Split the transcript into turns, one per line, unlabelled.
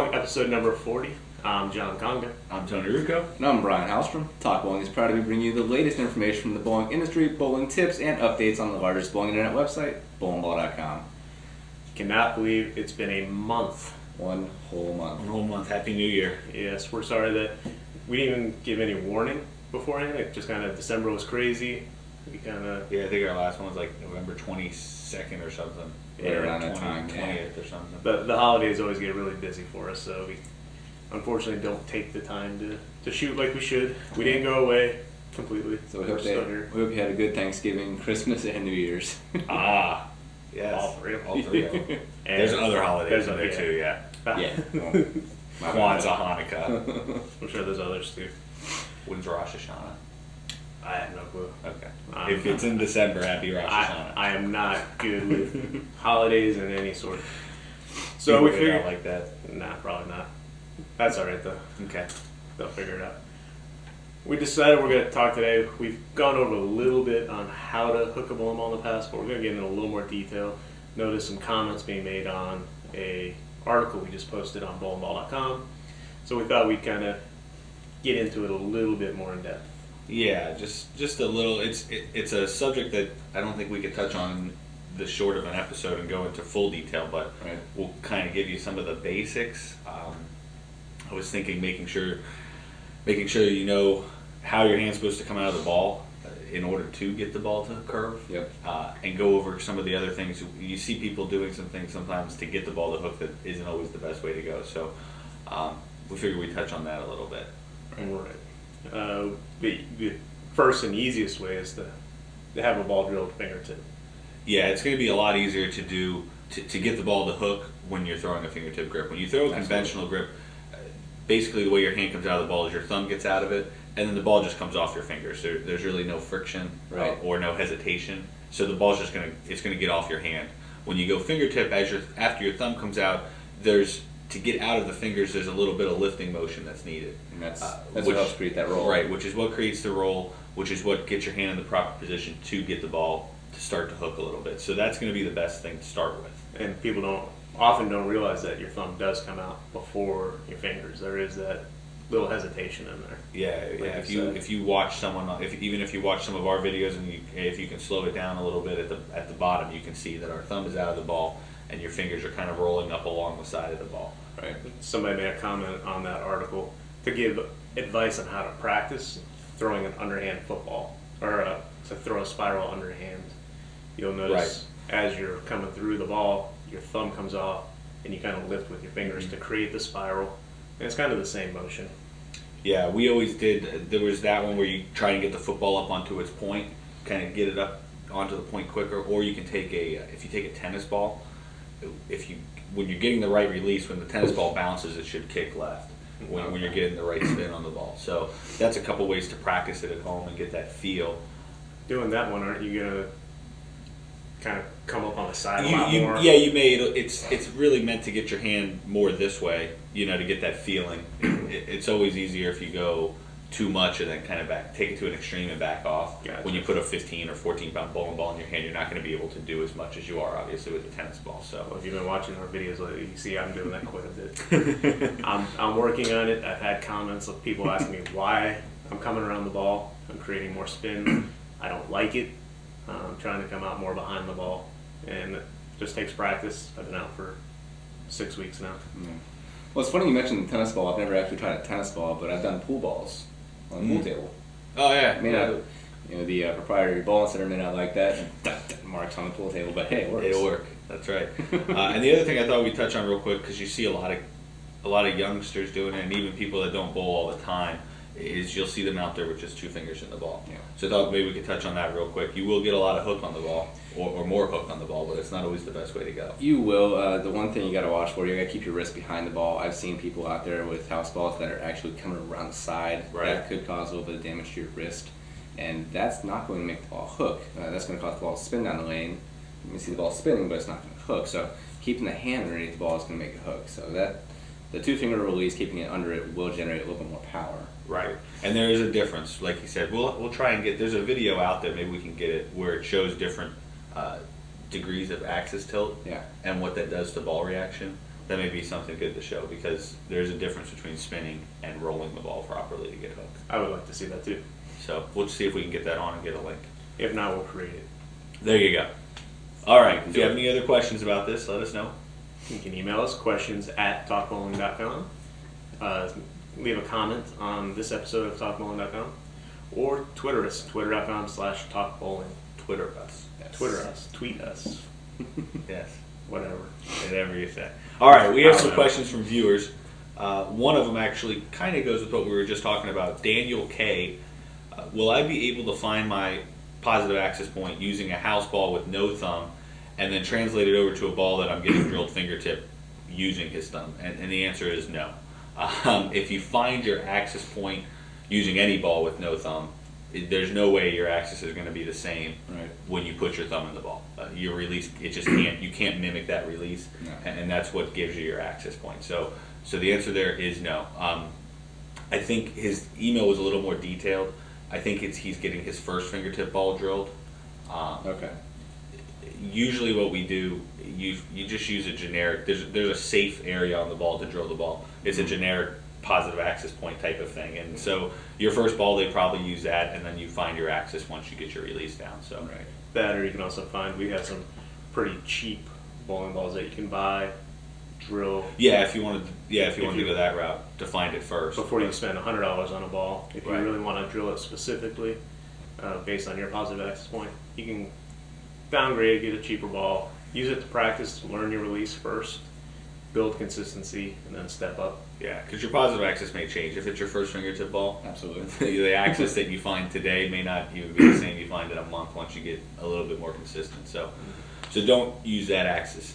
Bowling, episode number 40. I'm John Conga.
I'm Tony Rucco.
And I'm Brian Hallstrom. Talk Bowling is proud to be bringing you the latest information from the bowling industry, bowling tips, and updates on the largest bowling internet website, bowlingball.com.
Cannot believe it's been a month.
One whole month.
1 whole month. Happy New Year.
Yes, we're sorry that we didn't even give any warning beforehand. It just kind of, December was crazy. We kind of...
Yeah, I think our last one was like November 22nd or something.
Yeah, around that time.
20th or something.
But the holidays always get really busy for us, so we unfortunately don't take the time to shoot like we should. We didn't go away completely.
So we
We're
hope,
still here.
we hope you had a good Thanksgiving, Christmas, and New Year's.
Ah, yes.
All three of them.
All three of them.
And
There's other holidays
there's
in there
other-
too, yeah.
Yeah. Well, my
Kwanzaa,
bad.
Hanukkah.
I'm sure there's others too.
When's Rosh Hashanah?
I have no clue.
Okay. If it's in December, happy Rosh Hashanah.
I am not good with holidays in any sort. So
People
we
get
figured,
out like that.
nah, probably not. That's all right though.
Okay.
They'll figure it out. We decided we're going to talk today. We've gone over a little bit on how to hook a bowling ball in the past, but we're going to get into a little more detail. Notice some comments being made on a article we just posted on bowlingball.com. So we thought we'd kind of get into it a little bit more in depth.
Yeah, just a little. It's a subject that I don't think we could touch on this short of an episode and go into full detail, but
Right.
we'll kind of give you some of the basics. I was thinking making sure you know how your hand's supposed to come out of the ball in order to get the ball to curve.
Yep.
And go over some of the other things. You see people doing some things sometimes to get the ball to hook that isn't always the best way to go. So we figured we'd touch on that a little bit.
Right. The first and easiest way is to have a ball drilled fingertip.
Yeah, it's going to be a lot easier to do to get the ball to hook when you're throwing a fingertip grip. When you throw a conventional grip, basically the way your hand comes out of the ball is your thumb gets out of it, and then the ball just comes off your fingers. There's really no friction
Right.
or no hesitation, so the ball's just going to get off your hand. When you go fingertip, after your thumb comes out, to get out of the fingers, there's a little bit of lifting motion that's needed.
And that's
Which-
what helps create that roll.
Right, which is what creates the roll, which is what gets your hand in the proper position to get the ball to start to hook a little bit. So that's going to be the best thing to start with.
And people often don't realize that your thumb does come out before your fingers. There is that little hesitation in there.
Yeah,
Like
yeah.
you said.
If you watch someone, even if you watch some of our videos, and if you can slow it down a little bit at the bottom, you can see that our thumb is out of the ball, and your fingers are kind of rolling up along the side of the ball.
Right.
Somebody made a comment on that article to give advice on how to practice throwing an underhand football or to throw a spiral underhand. You'll notice as you're coming through the ball, your thumb comes off and you kind of lift with your fingers to create the spiral. And it's kind of the same motion.
Yeah, we always did. There was that one where you try and get the football up onto its point, kind of get it up onto the point quicker. Or you can take if you take a tennis ball, when you're getting the right release, when the tennis ball bounces, it should kick left. When you're getting the right spin on the ball. So that's a couple ways to practice it at home and get that feel.
Doing that one, aren't you gonna kind of come up on the side a lot more?
Yeah, you may. It's really meant to get your hand more this way, to get that feeling. It's always easier if you go too much and then kind of take it to an extreme and back off.
Gotcha.
When you put a 15 or 14 pound bowling ball in your hand, you're not going to be able to do as much as you are, obviously, with the tennis ball.
Well,
So
if you've been watching our videos lately, you see I'm doing that quite a bit. I'm working on it. I've had comments of people asking me why I'm coming around the ball. I'm creating more spin. I don't like it. I'm trying to come out more behind the ball, and it just takes practice. I've been out for 6 weeks now.
Yeah. Well, it's funny you mentioned the tennis ball. I've never actually tried a tennis ball, but I've done pool balls on the pool table.
oh yeah,
May not, the proprietary ball center may not like that. Marks on the pool table, but hey, it works.
It'll work. That's right. And the other thing I thought we'd touch on real quick, because you see a lot of youngsters doing it, and even people that don't bowl all the time, is you'll see them out there with just two fingers in the ball.
Yeah.
So I thought maybe we could touch on that real quick. You will get a lot of hook on the ball, or more hook on the ball, but it's not always the best way to go.
You will. The one thing you got to watch for, you got to keep your wrist behind the ball. I've seen people out there with house balls that are actually coming around the side.
Right.
That could cause a little bit of damage to your wrist, and that's not going to make the ball hook. That's going to cause the ball to spin down the lane. You can see the ball spinning, but it's not going to hook. So keeping the hand underneath the ball is going to make it hook. So the two-finger release, keeping it under it, will generate a little bit more power.
Right. And there is a difference. Like you said, we'll try and there's a video out there, maybe we can get it, where it shows different degrees of axis tilt
Yeah.
and what that does to ball reaction. that may be something good to show, because there's a difference between spinning and rolling the ball properly to get hooked.
I would like to see that too.
So we'll see if we can get that on and get a link.
If not, we'll create it.
There you go. All right. If you have any other questions about this, let us know.
You can email us questions@talkbowling.com. Leave a comment on this episode of talkbowling.com, or Twitter us, twitter.com/talkbowling.
Twitter us.
Yes.
Twitter us, tweet us,
Yes.
whatever.
Whatever you say. All right. We have some questions from viewers. One of them actually kind of goes with what we were just talking about. Daniel K. Will I be able to find my positive access point using a house ball with no thumb, and then translate it over to a ball that I'm getting drilled fingertip using his thumb? And the answer is no. If you find your access point using any ball with no thumb, there's no way your access is going to be the same
Right.
when you put your thumb in the ball. Your release, it just can't. You can't mimic that release,
No.
and that's what gives you your access point. So the answer there is no. I think his email was a little more detailed. I think he's getting his first fingertip ball drilled.
Okay.
Usually what we do, you just use a generic, there's a safe area on the ball to drill the ball. It's a generic positive access point type of thing. And so your first ball, they probably use that, and then you find your access once you get your release down. So
Right.
That, or you can also find, we have some pretty cheap bowling balls that you can buy, drill,
yeah, if you wanted to go that route to find it first.
before you spend $100 on a ball. If you
Right.
really want to drill it specifically, based on your positive access point, you can downgrade, get a cheaper ball, use it to practice, learn your release first, build consistency, and then step up.
Yeah, because your positive access may change. If it's your first fingertip ball,
Absolutely.
the access that you find today may not even be the same you find in a month once you get a little bit more consistent. So don't use that access.